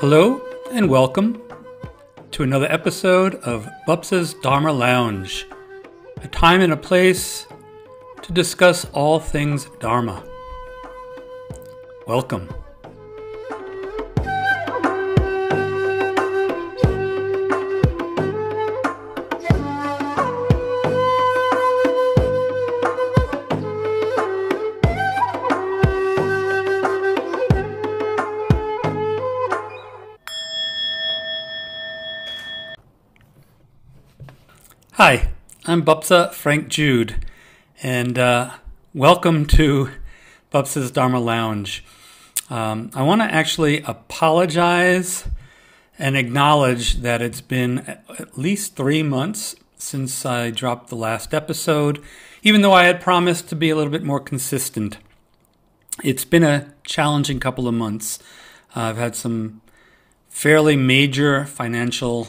Hello and welcome to another episode of Pobsa's Dharma Lounge, a time and a place to discuss all things Dharma. Welcome. Hi, I'm Pobsa Frank Jude, and welcome to Pobsa's Dharma Lounge. I want to actually apologize and acknowledge that it's been at least 3 months since I dropped the last episode, even though I had promised to be a little bit more consistent. It's been a challenging couple of months. I've had some fairly major financial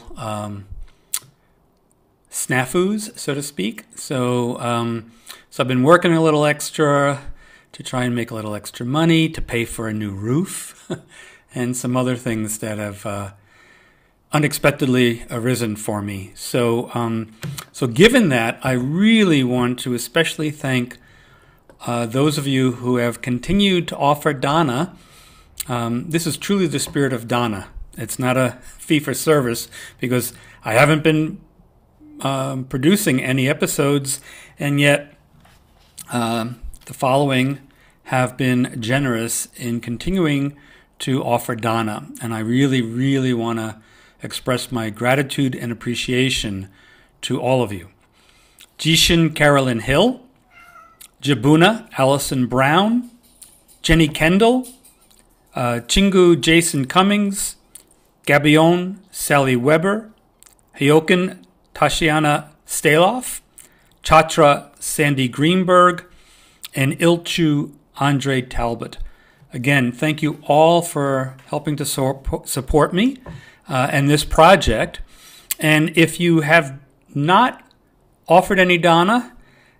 snafus, so to speak. So I've been working a little extra to try and make a little extra money to pay for a new roof and some other things that have unexpectedly arisen for me. So given that, I really want to especially thank those of you who have continued to offer dana. This is truly the spirit of dana. It's not a fee for service because I haven't been producing any episodes, and yet the following have been generous in continuing to offer dana, and I really, really want to express my gratitude and appreciation to all of you. Jishin Carolyn Hill, Jabuna Allison Brown, Jenny Kendall, Chingu Jason Cummings, Gabion Sally Weber, Hyokin Tashiana Staloff, Chatra Sandy Greenberg, and Ilchu Andre Talbot. Again, thank you all for helping to support me and this project. And if you have not offered any dana,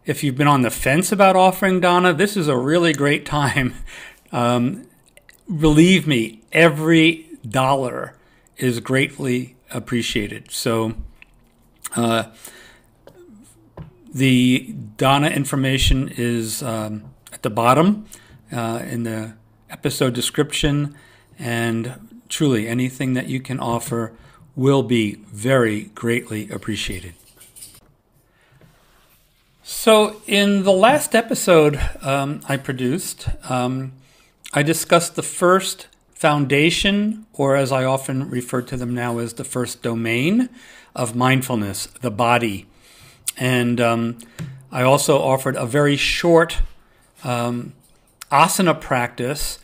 if you've been on the fence about offering dana, this is a really great time. Believe me, every dollar is gratefully appreciated. So the dana information is at the bottom in the episode description, and truly anything that you can offer will be very greatly appreciated. So in the last episode I produced, I discussed the first foundation, or as I often refer to them now as the first domain of mindfulness, the body. And I also offered a very short asana practice,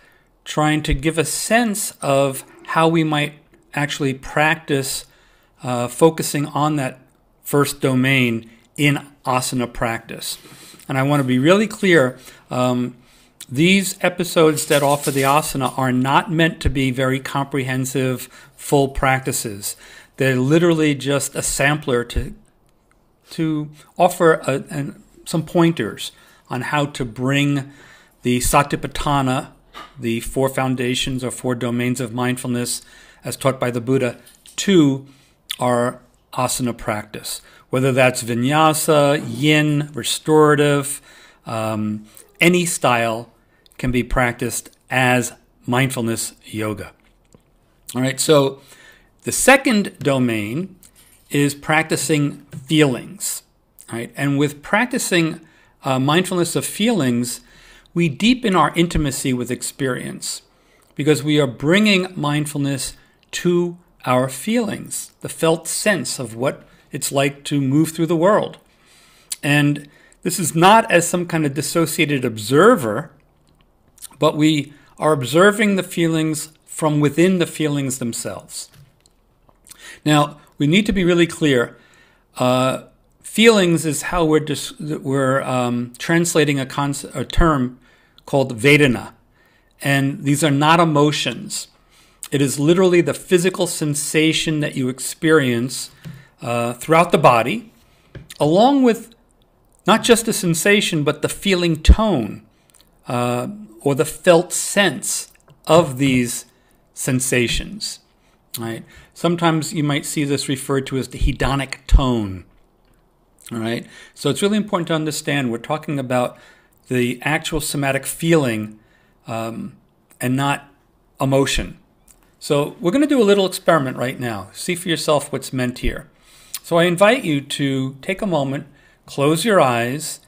trying to give a sense of how we might actually practice focusing on that first domain in asana practice. And I want to be really clear, these episodes that offer the asana are not meant to be very comprehensive, full practices. They're literally just a sampler to offer some pointers on how to bring the Satipatthana, the 4 foundations or 4 domains of mindfulness as taught by the Buddha, to our asana practice. Whether that's vinyasa, yin, restorative, any style can be practiced as mindfulness yoga. All right, so the second domain is practicing feelings, right? And with practicing mindfulness of feelings, we deepen our intimacy with experience because we are bringing mindfulness to our feelings, the felt sense of what it's like to move through the world. And this is not as some kind of dissociated observer, but we are observing the feelings from within the feelings themselves. Now, we need to be really clear. Feelings is how we're translating a term called Vedana. And these are not emotions. It is literally the physical sensation that you experience throughout the body, along with not just the sensation, but the feeling tone or the felt sense of these sensations. Right? Sometimes you might see this referred to as the hedonic tone. All right? So it's really important to understand we're talking about the actual somatic feeling and not emotion. So we're going to do a little experiment right now. See for yourself what's meant here. So I invite you to take a moment, close your eyes,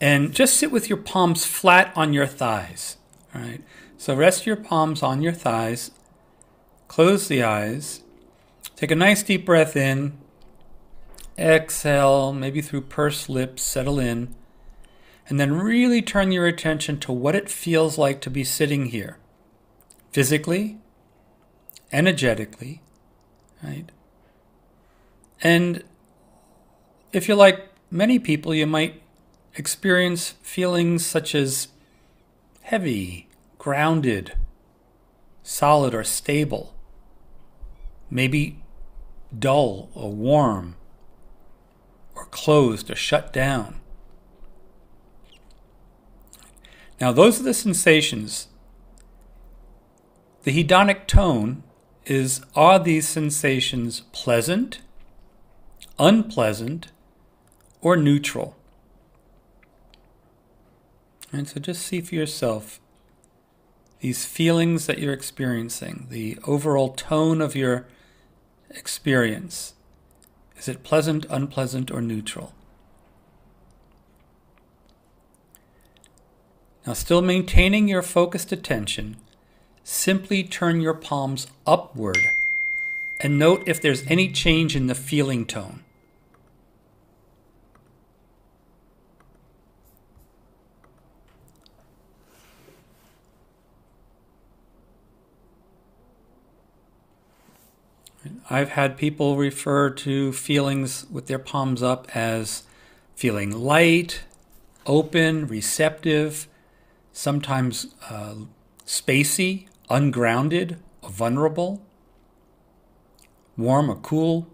and just sit with your palms flat on your thighs. All right? So rest your palms on your thighs. Close the eyes. Take a nice deep breath in. Exhale, maybe through pursed lips, settle in. And then really turn your attention to what it feels like to be sitting here. Physically, energetically, right? And if you're like many people, you might experience feelings such as heavy, grounded, solid or stable, maybe dull or warm, or closed or shut down. Now, those are the sensations. The hedonic tone is, are these sensations pleasant, unpleasant, or neutral? And so just see for yourself these feelings that you're experiencing, the overall tone of your experience. Is it pleasant, unpleasant, or neutral? Now, still maintaining your focused attention, simply turn your palms upward and note if there's any change in the feeling tone. I've had people refer to feelings with their palms up as feeling light, open, receptive, sometimes spacey, ungrounded, or vulnerable, warm or cool.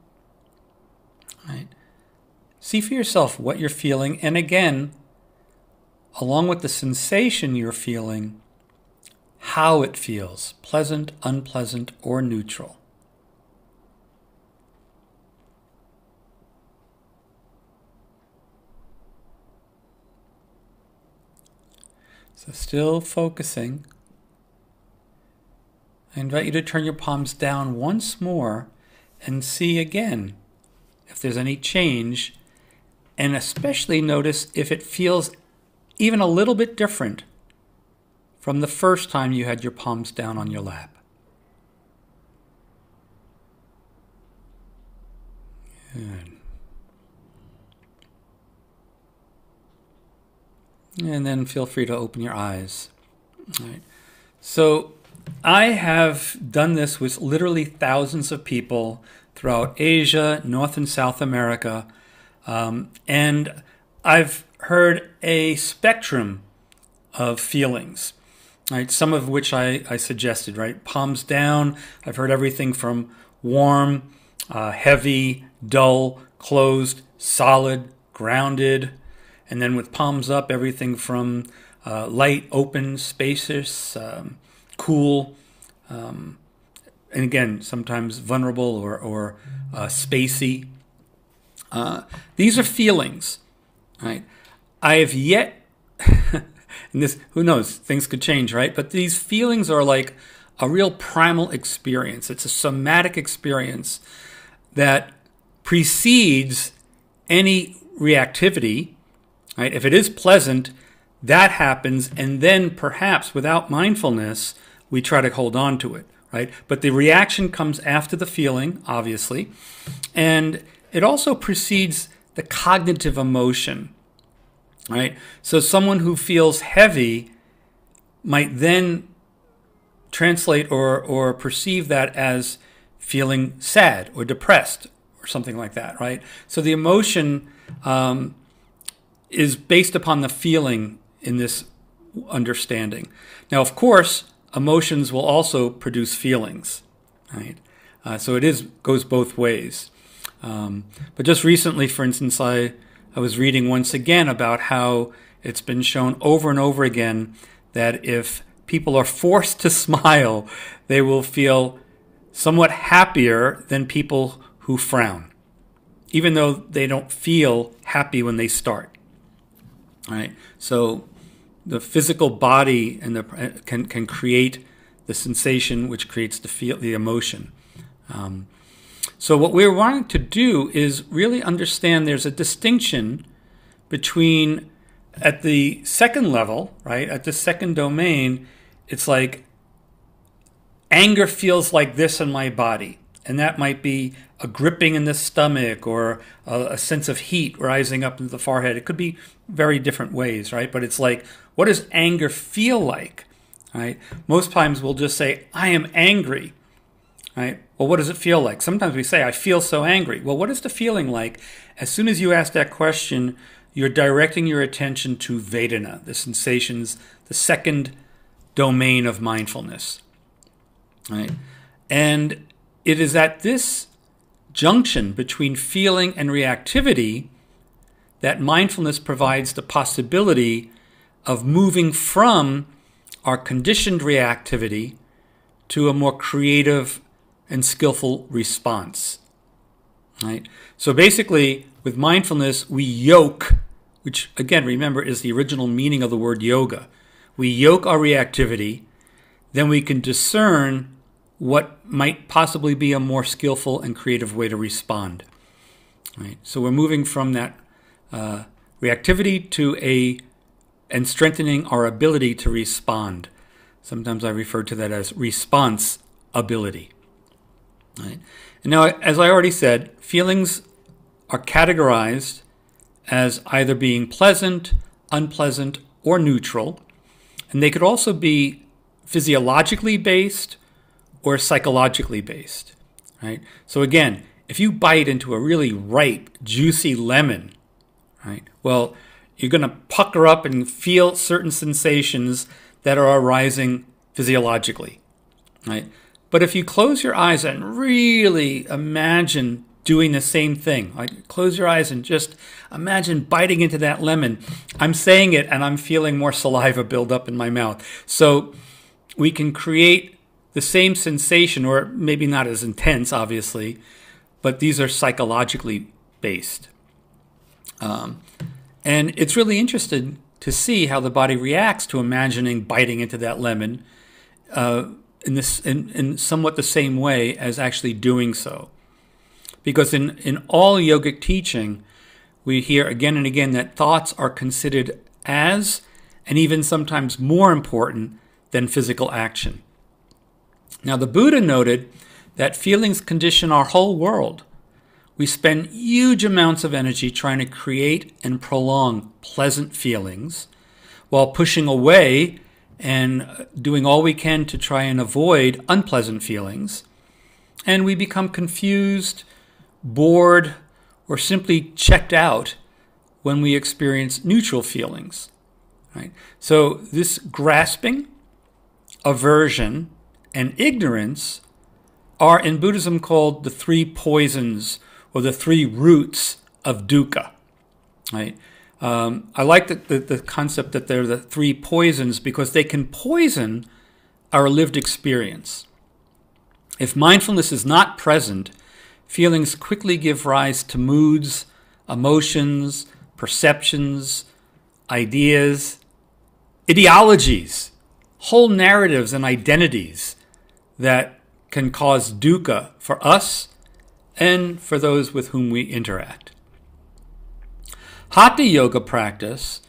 Right? See for yourself what you're feeling, and again, along with the sensation you're feeling, how it feels, pleasant, unpleasant, or neutral. So still focusing. I invite you to turn your palms down once more and see again if there's any change, and especially notice if it feels even a little bit different from the first time you had your palms down on your lap. Good. And then feel free to open your eyes. All right. So I have done this with literally thousands of people throughout Asia, North and South America, and I've heard a spectrum of feelings, right? Some of which I suggested, right? Palms down, I've heard everything from warm, heavy, dull, closed, solid, grounded. And then with palms up, everything from light, open, spacious, cool, and again, sometimes vulnerable or spacey. These are feelings, right? I have yet, and this, who knows, things could change, right? But these feelings are like a real primal experience. It's a somatic experience that precedes any reactivity. Right? If it is pleasant, that happens, and then perhaps without mindfulness, we try to hold on to it, right? But the reaction comes after the feeling, obviously, and it also precedes the cognitive emotion, right? So someone who feels heavy might then translate or perceive that as feeling sad or depressed or something like that, right? So the emotion is based upon the feeling in this understanding. Now, of course, emotions will also produce feelings, right? So it goes both ways. But just recently, for instance, I was reading once again about how it's been shown over and over again that if people are forced to smile, they will feel somewhat happier than people who frown, even though they don't feel happy when they start. All right? So the physical body and can create the sensation, which creates the emotion. So what we're wanting to do is really understand there's a distinction between, at the second level, right, at the second domain, it's like anger feels like this in my body. And that might be a gripping in the stomach or a sense of heat rising up into the forehead. It could be very different ways, right? But it's like, what does anger feel like, right? Most times we'll just say, I am angry, right? Well, what does it feel like? Sometimes we say, I feel so angry. Well, what is the feeling like? As soon as you ask that question, you're directing your attention to Vedana, the sensations, the second domain of mindfulness, right? And it is at this junction between feeling and reactivity that mindfulness provides the possibility of moving from our conditioned reactivity to a more creative and skillful response, right? So basically, with mindfulness, we yoke, which again, remember, is the original meaning of the word yoga. We yoke our reactivity, then we can discern what might possibly be a more skillful and creative way to respond, right? So we're moving from that reactivity and strengthening our ability to respond. Sometimes I refer to that as response ability, right? And now, as I already said, feelings are categorized as either being pleasant, unpleasant, or neutral. And they could also be physiologically based or psychologically based, right? So again, if you bite into a really ripe, juicy lemon, right, well, you're going to pucker up and feel certain sensations that are arising physiologically, right? But if you close your eyes and really imagine doing the same thing, like close your eyes and just imagine biting into that lemon. I'm saying it and I'm feeling more saliva build up in my mouth. So we can create the same sensation, or maybe not as intense, obviously, but these are psychologically based. And it's really interesting to see how the body reacts to imagining biting into that lemon in somewhat the same way as actually doing so. Because in all yogic teaching, we hear again and again that thoughts are considered as, and even sometimes more important than physical action. Now, the Buddha noted that feelings condition our whole world. We spend huge amounts of energy trying to create and prolong pleasant feelings while pushing away and doing all we can to try and avoid unpleasant feelings. And we become confused, bored, or simply checked out when we experience neutral feelings, right? So this grasping, aversion, and ignorance are in Buddhism called the three poisons or the three roots of dukkha, right? I like the concept that they're the three poisons because they can poison our lived experience. If mindfulness is not present, feelings quickly give rise to moods, emotions, perceptions, ideas, ideologies, whole narratives and identities that can cause dukkha for us and for those with whom we interact. Hatha yoga practice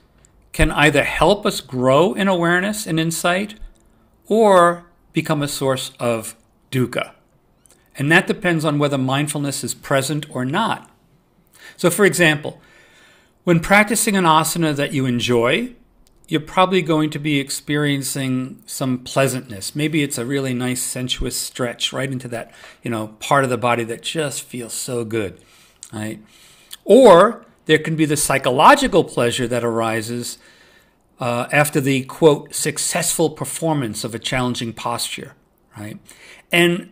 can either help us grow in awareness and insight or become a source of dukkha. And that depends on whether mindfulness is present or not. So for example, when practicing an asana that you enjoy, you're probably going to be experiencing some pleasantness. Maybe it's a really nice sensuous stretch right into that, part of the body that just feels so good, right? Or there can be the psychological pleasure that arises after the, quote, successful performance of a challenging posture, right? And,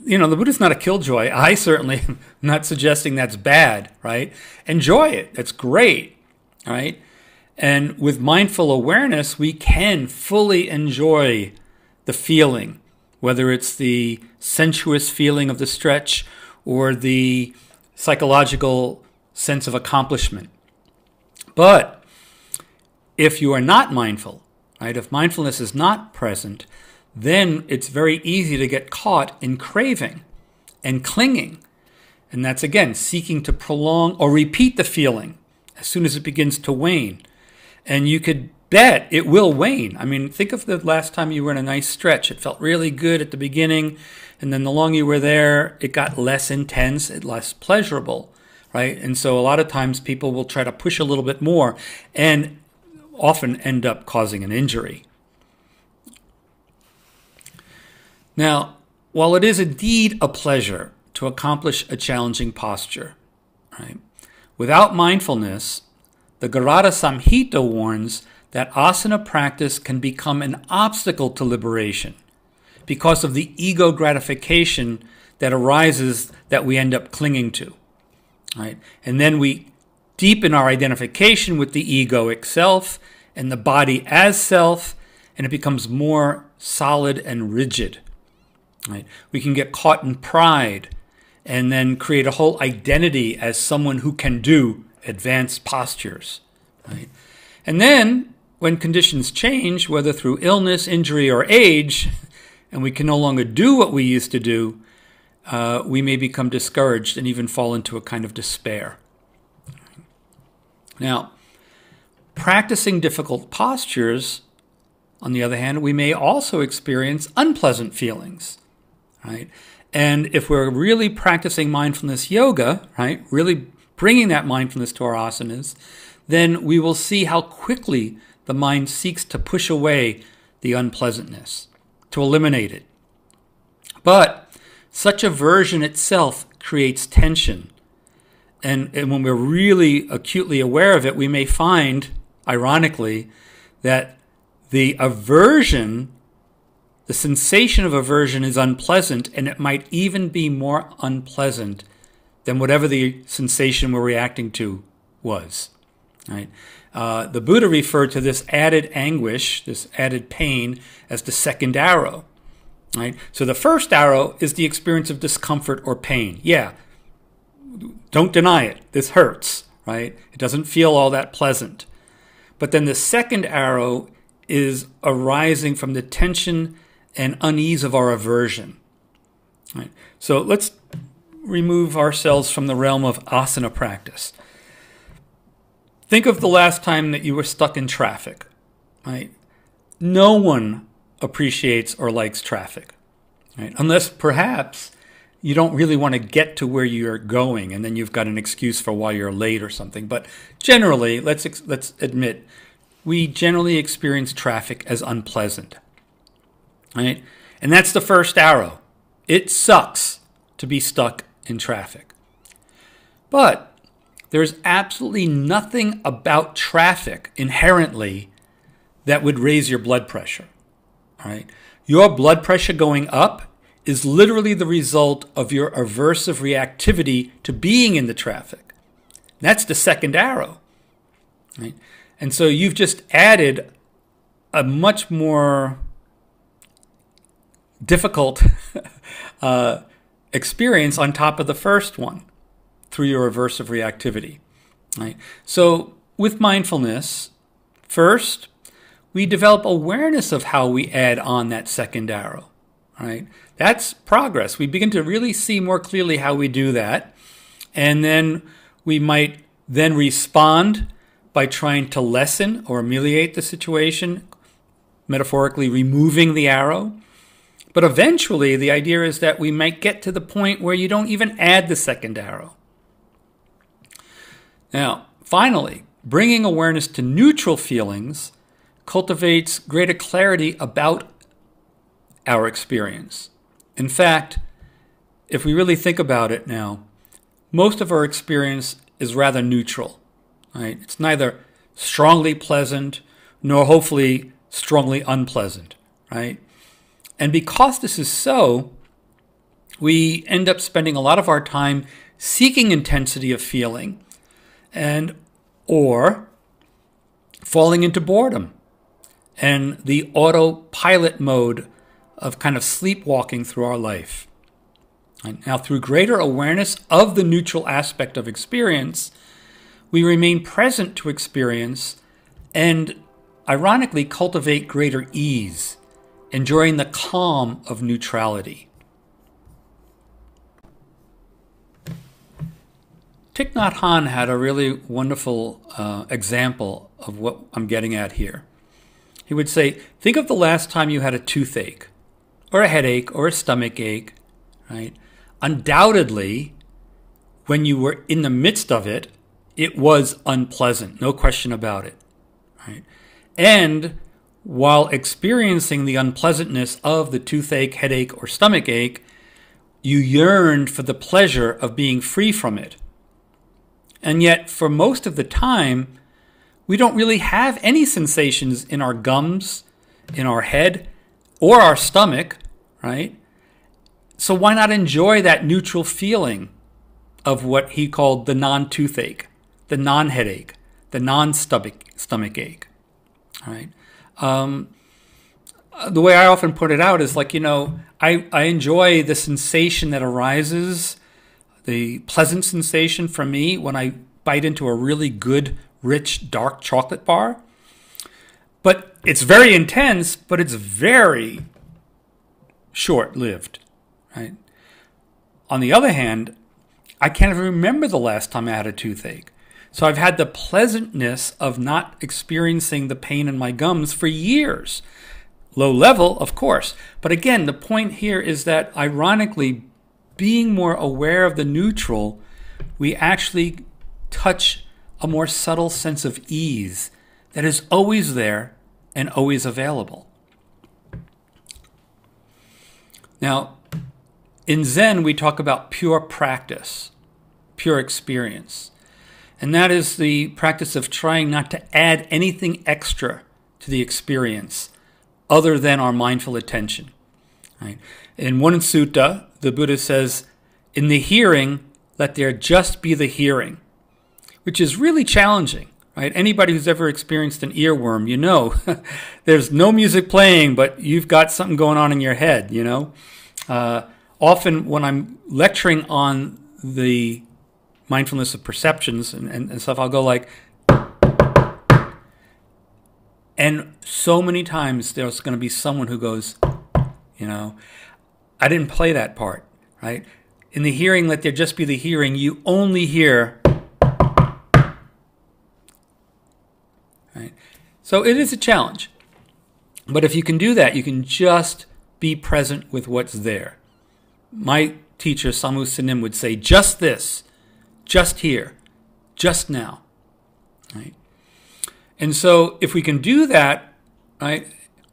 the Buddha's not a killjoy. I certainly am not suggesting that's bad, right? Enjoy it. That's great, right? And with mindful awareness, we can fully enjoy the feeling, whether it's the sensuous feeling of the stretch or the psychological sense of accomplishment. But if you are not mindful, right, if mindfulness is not present, then it's very easy to get caught in craving and clinging. And that's, again, seeking to prolong or repeat the feeling as soon as it begins to wane. And you could bet it will wane. I mean, think of the last time you were in a nice stretch. It felt really good at the beginning, and then the longer you were there, it got less intense, less pleasurable, right? And so a lot of times people will try to push a little bit more and often end up causing an injury. Now, while it is indeed a pleasure to accomplish a challenging posture, right, without mindfulness, the Garada Samhita warns that asana practice can become an obstacle to liberation because of the ego gratification that arises that we end up clinging to, right? And then we deepen our identification with the egoic self and the body as self, and it becomes more solid and rigid, right? We can get caught in pride and then create a whole identity as someone who can do advanced postures, right? And then when conditions change, whether through illness, injury, or age, and we can no longer do what we used to do, we may become discouraged and even fall into a kind of despair. Now, practicing difficult postures, on the other hand, we may also experience unpleasant feelings, right? And if we're really practicing mindfulness yoga, right, really bringing that mindfulness to our asanas, then we will see how quickly the mind seeks to push away the unpleasantness, to eliminate it. But such aversion itself creates tension. And when we're really acutely aware of it, we may find, ironically, that the aversion, the sensation of aversion is unpleasant, and it might even be more unpleasant than whatever the sensation we're reacting to was. Right? The Buddha referred to this added anguish, this added pain, as the second arrow. Right? So the first arrow is the experience of discomfort or pain. Yeah, don't deny it. This hurts, right? It doesn't feel all that pleasant. But then the second arrow is arising from the tension and unease of our aversion. Right? So let's remove ourselves from the realm of asana practice. Think of the last time that you were stuck in traffic, right? No one appreciates or likes traffic, right? Unless perhaps you don't really want to get to where you're going, and then you've got an excuse for why you're late or something. But generally, let's admit, we generally experience traffic as unpleasant, right? And that's the first arrow. It sucks to be stuck in traffic. But there's absolutely nothing about traffic inherently that would raise your blood pressure, right? Your blood pressure going up is literally the result of your aversive reactivity to being in the traffic. That's the second arrow, right? And so you've just added a much more difficult experience on top of the first one through your aversive reactivity, right? So with mindfulness, first, we develop awareness of how we add on that second arrow, right? That's progress. We begin to really see more clearly how we do that. And then we might then respond by trying to lessen or ameliorate the situation, metaphorically removing the arrow. But eventually, the idea is that we might get to the point where you don't even add the second arrow. Now, finally, bringing awareness to neutral feelings cultivates greater clarity about our experience. In fact, if we really think about it now, most of our experience is rather neutral, right? It's neither strongly pleasant nor hopefully strongly unpleasant, right? And because this is so, we end up spending a lot of our time seeking intensity of feeling and or falling into boredom and the autopilot mode of kind of sleepwalking through our life, Right? Now, through greater awareness of the neutral aspect of experience, we remain present to experience and, ironically, cultivate greater ease, enjoying the calm of neutrality. Thich Nhat Hanh had a really wonderful example of what I'm getting at here. He would say, think of the last time you had a toothache, or a headache, or a stomach ache, right? Undoubtedly, when you were in the midst of it, it was unpleasant, no question about it, right? And while experiencing the unpleasantness of the toothache, headache, or stomach ache, you yearned for the pleasure of being free from it. And yet, for most of the time, we don't really have any sensations in our gums, in our head, or our stomach, right? So why not enjoy that neutral feeling of what he called the non-toothache, the non-headache, the non-stomach ache, all right? The way I often put it out is like, I enjoy the sensation that arises, the pleasant sensation for me when I bite into a really good, rich, dark chocolate bar. But it's very intense, but it's very short-lived, right? On the other hand, I can't even remember the last time I had a toothache. So I've had the pleasantness of not experiencing the pain in my gums for years. Low level, of course. But again, the point here is that, ironically, being more aware of the neutral, we actually touch a more subtle sense of ease that is always there and always available. Now, in Zen, we talk about pure practice, pure experience. And that is the practice of trying not to add anything extra to the experience other than our mindful attention. Right? In one sutta, the Buddha says, in the hearing, let there just be the hearing, which is really challenging. Right? Anybody who's ever experienced an earworm, there's no music playing, but you've got something going on in your head, Often when I'm lecturing on the mindfulness of perceptions and stuff, I'll go like, and so many times there's going to be someone who goes, I didn't play that part, right? In the hearing, let there just be the hearing. You only hear, right? So it is a challenge. But if you can do that, you can just be present with what's there. My teacher, Samu Sinim, would say, just this, just here, just now, right? And so if we can do that, right,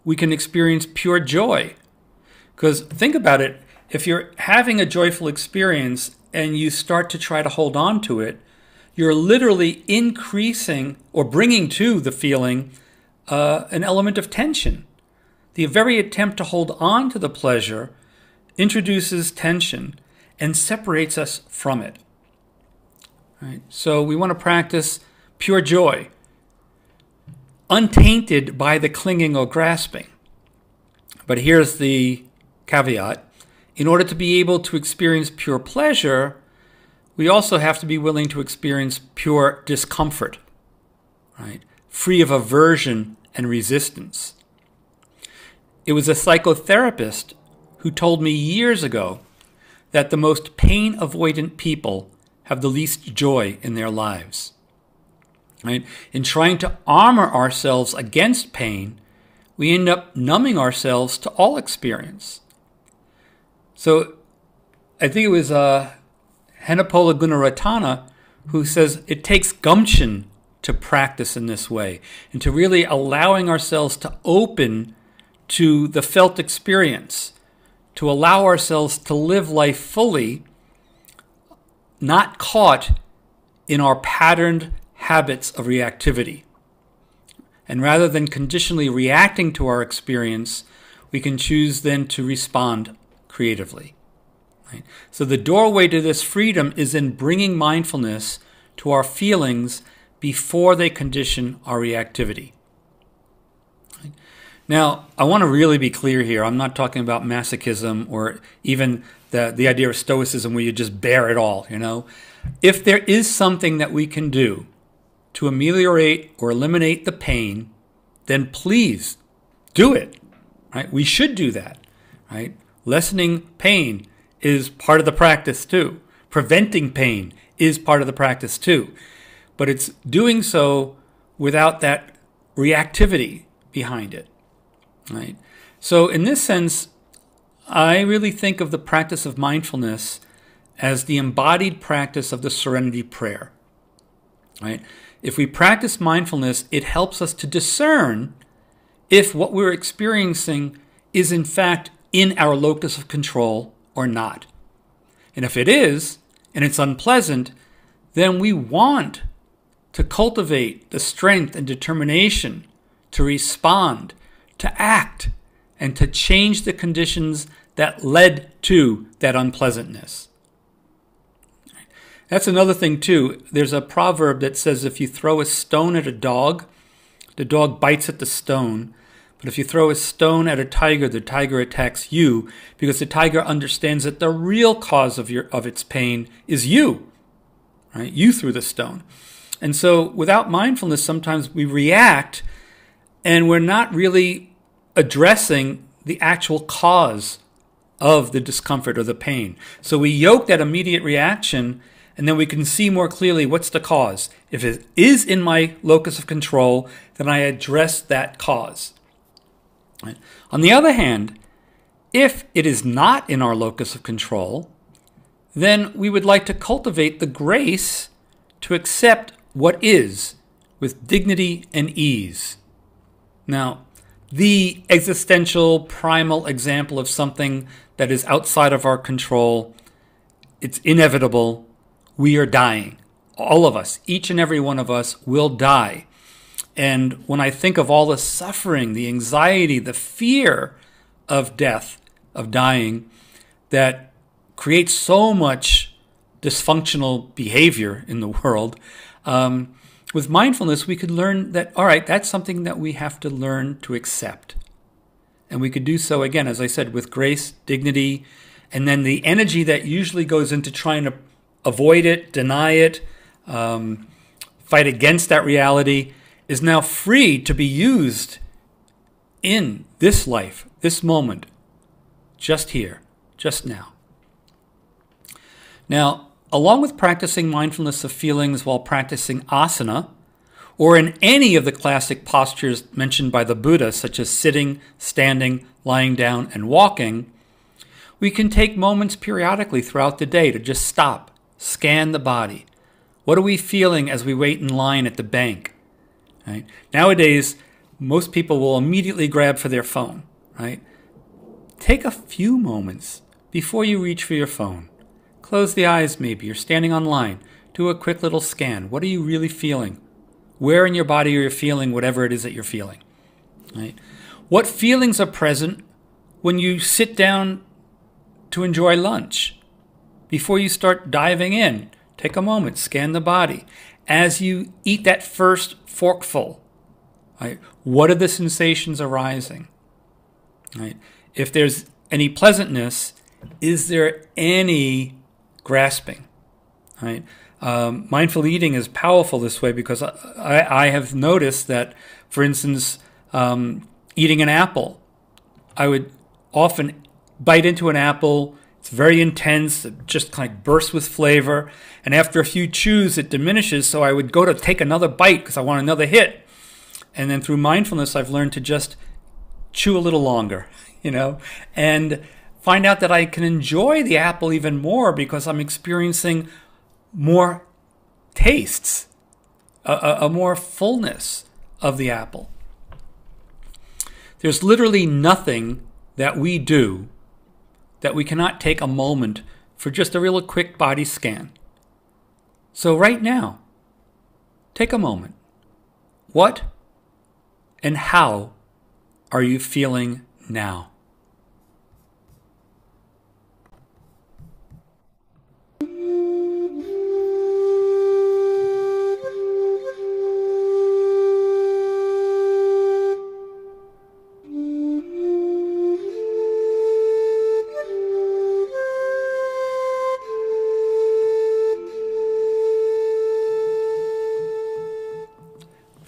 we can experience pure joy. Because think about it, if you're having a joyful experience and you start to try to hold on to it, you're literally increasing or bringing to the feeling an element of tension. The very attempt to hold on to the pleasure introduces tension and separates us from it. Right? So we want to practice pure joy, untainted by the clinging or grasping. But here's the caveat. In order to be able to experience pure pleasure, we also have to be willing to experience pure discomfort, right? Free of aversion and resistance. It was a psychotherapist who told me years ago that the most pain-avoidant people have the least joy in their lives. Right? In trying to armor ourselves against pain, we end up numbing ourselves to all experience. So I think it was Henepola Gunaratana who says it takes gumption to practice in this way and to really allowing ourselves to open to the felt experience, to allow ourselves to live life fully, not caught in our patterned habits of reactivity. And rather than conditionally reacting to our experience, we can choose then to respond creatively. Right? So the doorway to this freedom is in bringing mindfulness to our feelings before they condition our reactivity. Now, I want to really be clear here. I'm not talking about masochism or even the idea of stoicism where you just bear it all, you know. If there is something that we can do to ameliorate or eliminate the pain, then please do it, right? We should do that, right? Lessening pain is part of the practice too. Preventing pain is part of the practice too. But it's doing so without that reactivity behind it, right? So in this sense, I really think of the practice of mindfulness as the embodied practice of the serenity prayer, right? If we practice mindfulness, it helps us to discern if what we're experiencing is in fact in our locus of control or not. And if it is, and it's unpleasant, then we want to cultivate the strength and determination to respond, to act, and to change the conditions that led to that unpleasantness. That's another thing too. There's a proverb that says if you throw a stone at a dog, the dog bites at the stone. But if you throw a stone at a tiger, the tiger attacks you because the tiger understands that the real cause of its pain is you, right? You threw the stone. And so without mindfulness, sometimes we react and we're not really addressing the actual cause of the discomfort or the pain. So we yoke that immediate reaction, and then we can see more clearly what's the cause. If it is in my locus of control, then I address that cause. Right? On the other hand, if it is not in our locus of control, then we would like to cultivate the grace to accept what is with dignity and ease. Now, the existential primal example of something that is outside of our control, it's inevitable. We are dying. All of us, each and every one of us will die. And when I think of all the suffering, the anxiety, the fear of death, of dying, that creates so much dysfunctional behavior in the world, with mindfulness, we could learn that, all right, that's something that we have to learn to accept. And we could do so, again, as I said, with grace, dignity, and then the energy that usually goes into trying to avoid it, deny it, fight against that reality, is now free to be used in this life, this moment, just here, just now. Now, along with practicing mindfulness of feelings while practicing asana, or in any of the classic postures mentioned by the Buddha, such as sitting, standing, lying down, and walking, we can take moments periodically throughout the day to just stop, scan the body. What are we feeling as we wait in line at the bank? Right? Nowadays, most people will immediately grab for their phone. Right? Take a few moments before you reach for your phone. Close the eyes maybe. You're standing on line. Do a quick little scan. What are you really feeling? Where in your body are you feeling whatever it is that you're feeling? Right? What feelings are present when you sit down to enjoy lunch? Before you start diving in, take a moment, scan the body. As you eat that first forkful, right, what are the sensations arising? Right? If there's any pleasantness, is there any grasping? Right? Mindful eating is powerful this way because I have noticed that, for instance, eating an apple, I would often bite into an apple. It's very intense. It just kind of bursts with flavor. And after a few chews, it diminishes. So I would go to take another bite because I want another hit. And then through mindfulness, I've learned to just chew a little longer, and find out that I can enjoy the apple even more because I'm experiencing more tastes, a more fullness of the apple. There's literally nothing that we do that we cannot take a moment for just a real quick body scan. So right now, take a moment. What and how are you feeling now?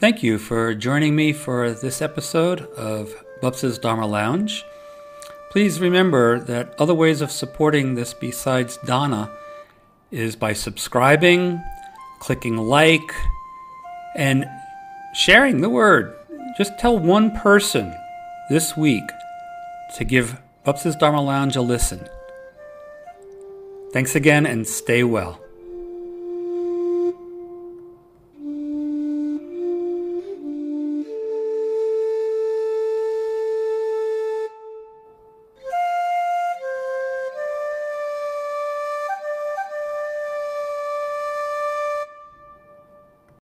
Thank you for joining me for this episode of Pobsa's Dharma Lounge. Please remember that other ways of supporting this besides Dana is by subscribing, clicking like, and sharing the word. Just tell one person this week to give Pobsa's Dharma Lounge a listen. Thanks again and stay well.